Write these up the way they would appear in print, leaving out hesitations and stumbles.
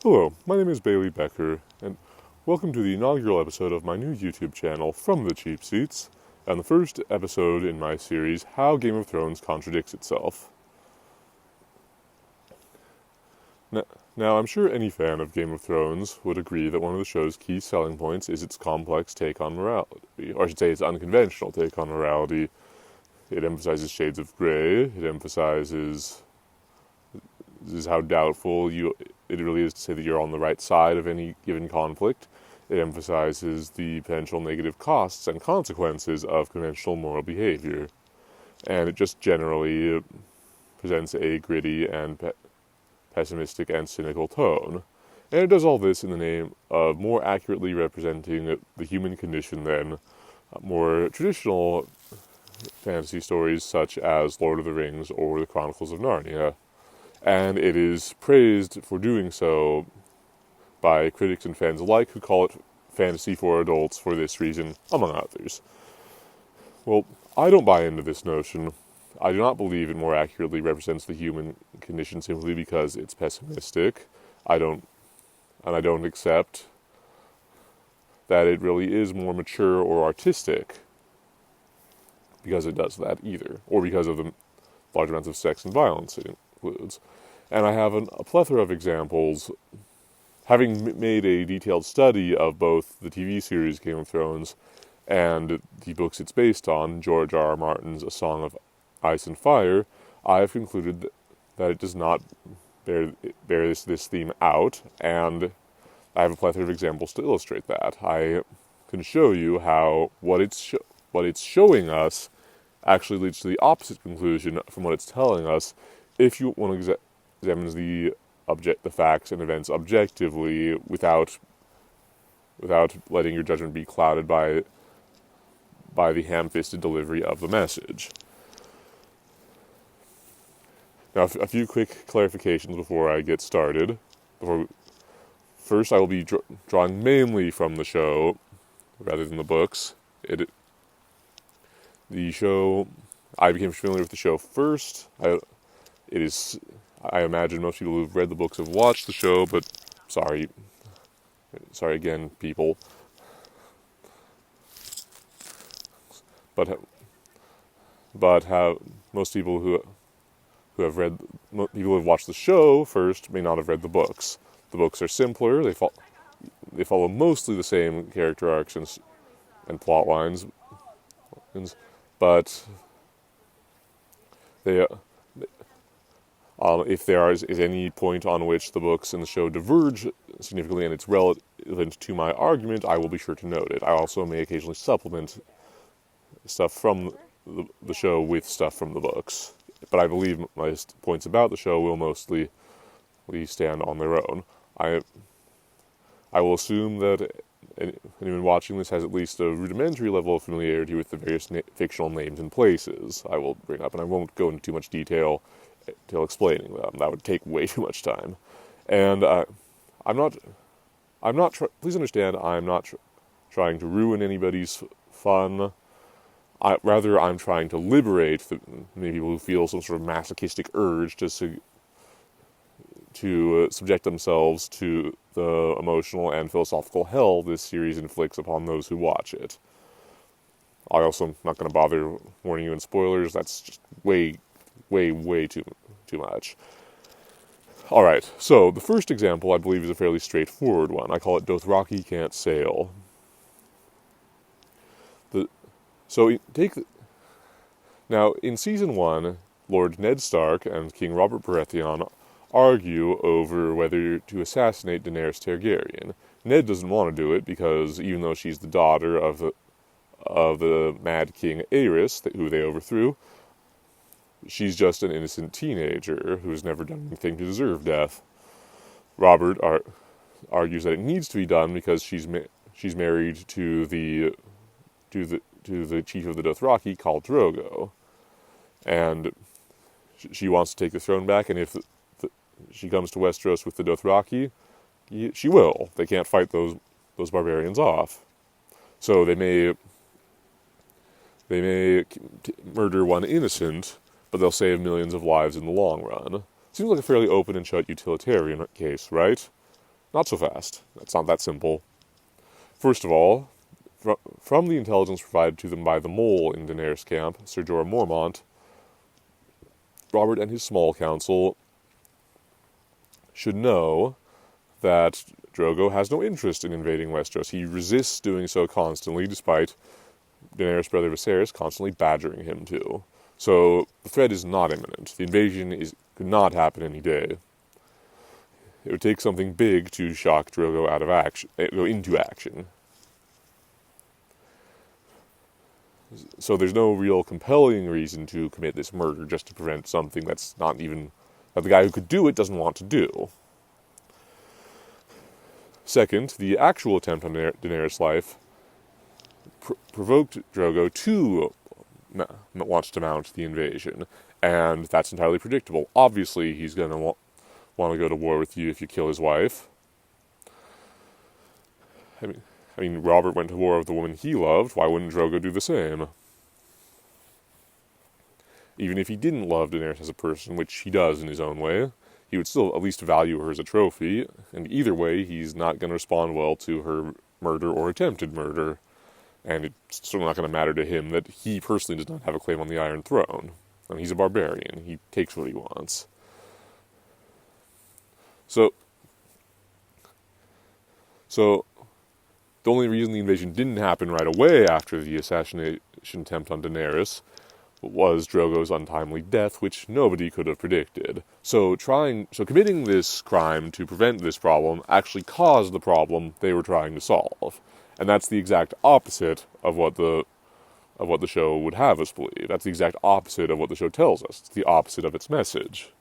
Hello, my name is Bailey Becker, and welcome to the inaugural episode of my new YouTube channel, From the Cheap Seats, and the first episode in my series, How Game of Thrones Contradicts Itself. Now, I'm sure any fan of Game of Thrones would agree that one of the show's key selling points is its complex take on morality, or I should say its unconventional take on morality. It emphasizes shades of gray, it emphasizes how doubtful it really is to say that you're on the right side of any given conflict. It emphasizes the potential negative costs and consequences of conventional moral behavior. And it just generally presents a gritty and pessimistic and cynical tone. And it does all this in the name of more accurately representing the human condition than more traditional fantasy stories such as Lord of the Rings or the Chronicles of Narnia. And it is praised for doing so by critics and fans alike who call it fantasy for adults for this reason, among others. Well, I don't buy into this notion. I do not believe it more accurately represents the human condition simply because it's pessimistic. I don't accept that it really is more mature or artistic because it does that either, or because of the large amounts of sex and violence it includes. And I have a plethora of examples, having made a detailed study of both the TV series Game of Thrones and the books it's based on, George R. R. Martin's A Song of Ice and Fire. I have concluded that it does not bear this theme out, and I have a plethora of examples to illustrate that. I can show you how what it's showing us actually leads to the opposite conclusion from what it's telling us if you want to examine the facts and events objectively without letting your judgment be clouded by the ham-fisted delivery of the message. Now, a few quick clarifications before I get started. First, I will be drawing mainly from the show rather than the books. The show, I became familiar with the show first. I imagine most people who've read the books have watched the show, but sorry again, people. But most people who have watched the show first may not have read the books. The books are simpler. They follow mostly the same character arcs and plot lines, but they. If there is any point on which the books and the show diverge significantly and it's relevant to my argument, I will be sure to note it. I also may occasionally supplement stuff from the show with stuff from the books. But I believe my points about the show will mostly stand on their own. I will assume that anyone watching this has at least a rudimentary level of familiarity with the various fictional names and places I will bring up, and I won't go into too much detail till explaining them. That would take way too much time. And please understand, I'm not trying to ruin anybody's fun. Rather, I'm trying to liberate many people who feel some sort of masochistic urge to subject themselves to the emotional and philosophical hell this series inflicts upon those who watch it. I also am not going to bother warning you in spoilers. That's just way too much. Alright, so the first example I believe is a fairly straightforward one. I call it Dothraki Can't Sail. Now, in Season 1, Lord Ned Stark and King Robert Baratheon argue over whether to assassinate Daenerys Targaryen. Ned doesn't want to do it because even though she's the daughter of the Mad King Aerys, who they overthrew, she's just an innocent teenager who's never done anything to deserve death. Robert argues that it needs to be done because she's married to the chief of the Dothraki called Drogo, and she wants to take the throne back. And if she comes to Westeros with the Dothraki, she will. They can't fight those barbarians off, so they may murder one innocent, but they'll save millions of lives in the long run. Seems like a fairly open and shut utilitarian case, right? not so fast. It's not that simple. First of all, from the intelligence provided to them by the mole in Daenerys' camp, Ser Jorah Mormont, Robert and his small council should know that Drogo has no interest in invading Westeros. He resists doing so constantly, despite Daenerys' brother Viserys constantly badgering him to. So the threat is not imminent. The invasion could not happen any day. It would take something big to shock Drogo out of action, go into action. So there's no real compelling reason to commit this murder just to prevent something that's not even, that the guy who could do it doesn't want to do. Second, the actual attempt on Daenerys' life provoked Drogo to want to mount the invasion, and that's entirely predictable. Obviously, he's going to want to go to war with you if you kill his wife. I mean, Robert went to war with the woman he loved. Why wouldn't Drogo do the same? Even if he didn't love Daenerys as a person, which he does in his own way, he would still at least value her as a trophy, and either way, he's not going to respond well to her murder or attempted murder, and it's still not going to matter to him that he personally does not have a claim on the Iron Throne. I mean, he's a barbarian. He takes what he wants. So the only reason the invasion didn't happen right away after the assassination attempt on Daenerys was Drogo's untimely death, which nobody could have predicted. So committing this crime to prevent this problem actually caused the problem they were trying to solve. And that's the exact opposite of what the show would have us believe. That's the exact opposite of what the show tells us. It's the opposite of its message.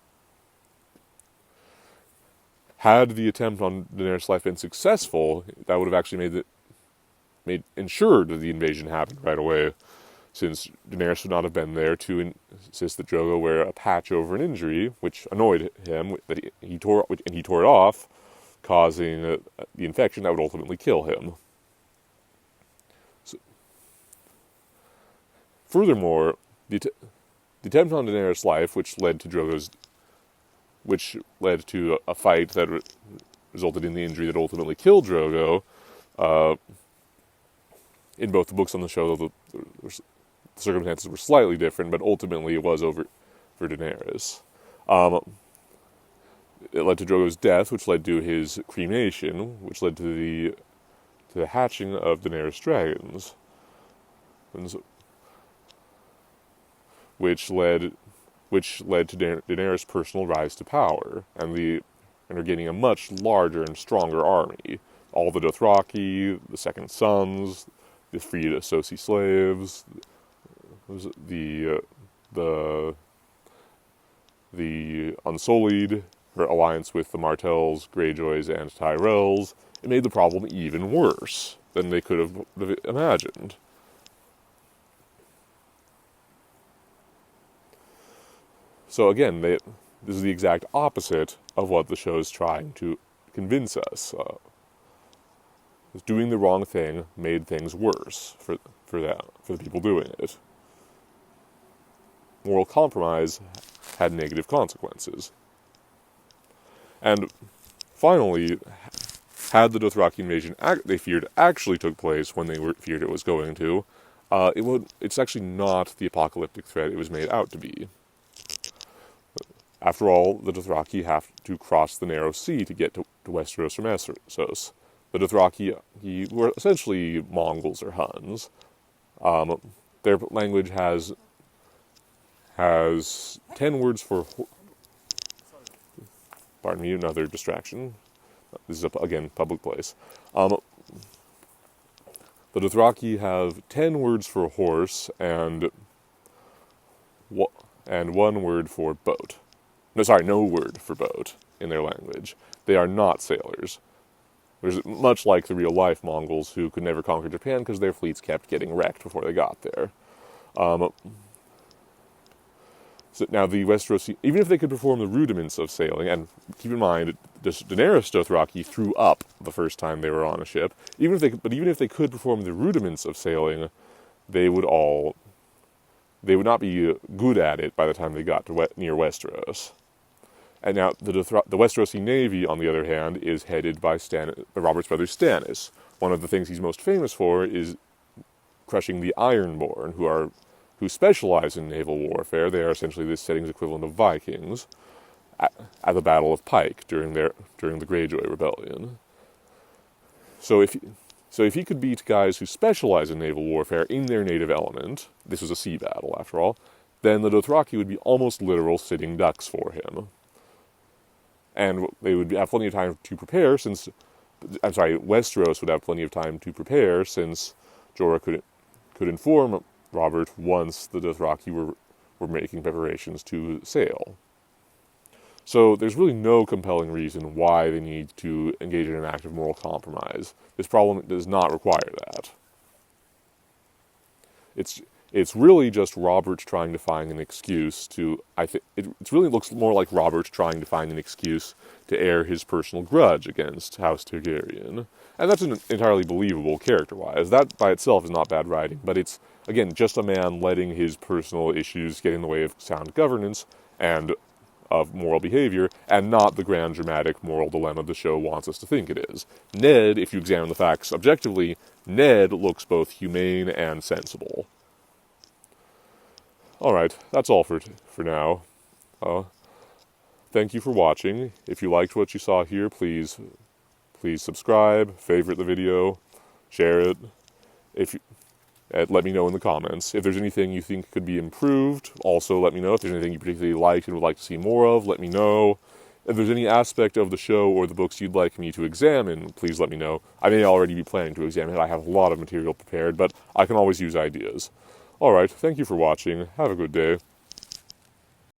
Had the attempt on Daenerys' life been successful, that would have actually ensured that the invasion happened right away, since Daenerys would not have been there to insist that Drogo wear a patch over an injury, which annoyed him, that he tore it off, causing the infection that would ultimately kill him. Furthermore, the attempt on Daenerys' life, which led to a fight that resulted in the injury that ultimately killed Drogo, in both the books on the show, the circumstances were slightly different, but ultimately it was over for Daenerys. It led to Drogo's death, which led to his cremation, which led to the hatching of Daenerys' dragons, which led to Daenerys' personal rise to power, and her getting a much larger and stronger army. All the Dothraki, the Second Sons, the freed Associ slaves, the Unsullied, her alliance with the Martells, Greyjoys, and Tyrells. It made the problem even worse than they could have imagined. So again, this is the exact opposite of what the show is trying to convince us. Doing the wrong thing made things worse for the people doing it. Moral compromise had negative consequences. And finally, had the Dothraki invasion they feared actually took place when they feared it was going to, it's actually not the apocalyptic threat it was made out to be. After all, the Dothraki have to cross the narrow sea to get to Westeros from Essos. The Dothraki were essentially Mongols or Huns. Their language has 10 words for... Pardon me, another distraction. This is, again, public place. The Dothraki have 10 words for horse and 1 word for boat. No word for boat in their language. They are not sailors. There's much like the real-life Mongols who could never conquer Japan because their fleets kept getting wrecked before they got there. So now the Westerosi, even if they could perform the rudiments of sailing, and keep in mind, Daenerys Dothraki threw up the first time they were on a ship. Even if they could perform the rudiments of sailing, they would not be good at it by the time they got to near Westeros. And now the Westerosi Navy, on the other hand, is headed by Robert's brother Stannis. One of the things he's most famous for is crushing the Ironborn, who specialize in naval warfare. They are essentially this setting's equivalent of Vikings at the Battle of Pike during the Greyjoy Rebellion. So if he could beat guys who specialize in naval warfare in their native element, this was a sea battle after all, then the Dothraki would be almost literal sitting ducks for him. And they would have plenty of time to prepare Westeros would have plenty of time to prepare since Jorah could inform Robert once the Dothraki were making preparations to sail. So there's really no compelling reason why they need to engage in an act of moral compromise. This problem does not require that. It's really just Robert trying to find an excuse to... it really looks more like Robert trying to find an excuse to air his personal grudge against House Targaryen. And that's entirely believable character-wise. That by itself is not bad writing, but it's, again, just a man letting his personal issues get in the way of sound governance and of moral behavior, and not the grand dramatic moral dilemma the show wants us to think it is. Ned, if you examine the facts objectively, Ned looks both humane and sensible. Alright, that's all for now. Thank you for watching. If you liked what you saw here, please subscribe, favorite the video, share it. Let me know in the comments. If there's anything you think could be improved, also let me know. If there's anything you particularly liked and would like to see more of, let me know. If there's any aspect of the show or the books you'd like me to examine, please let me know. I may already be planning to examine it. I have a lot of material prepared, but I can always use ideas. Alright, thank you for watching. Have a good day.